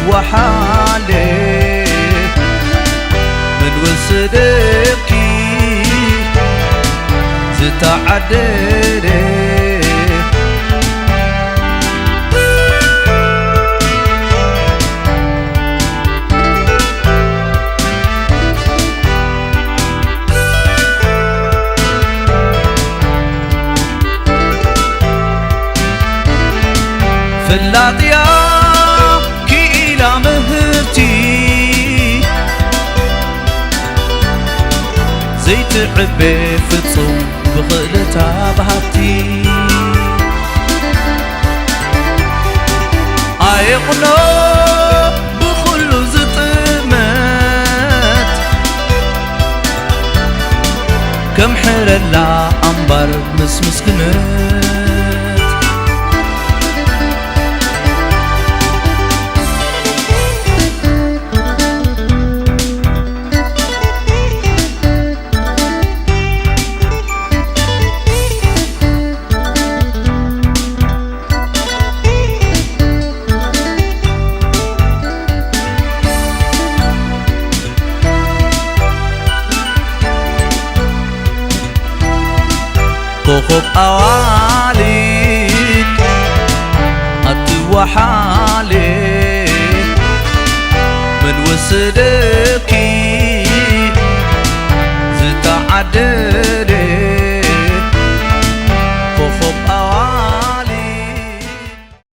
وحالي من وسدكي زتعدري فلاتيا كي إلى مهرتي زيت عبي فتصوم بغلتها بهبتي أيقنا بخل زطمت كم حرلا أنبر مسكنت كوكب أوالي أتوى حالي من وسدكي زتعدل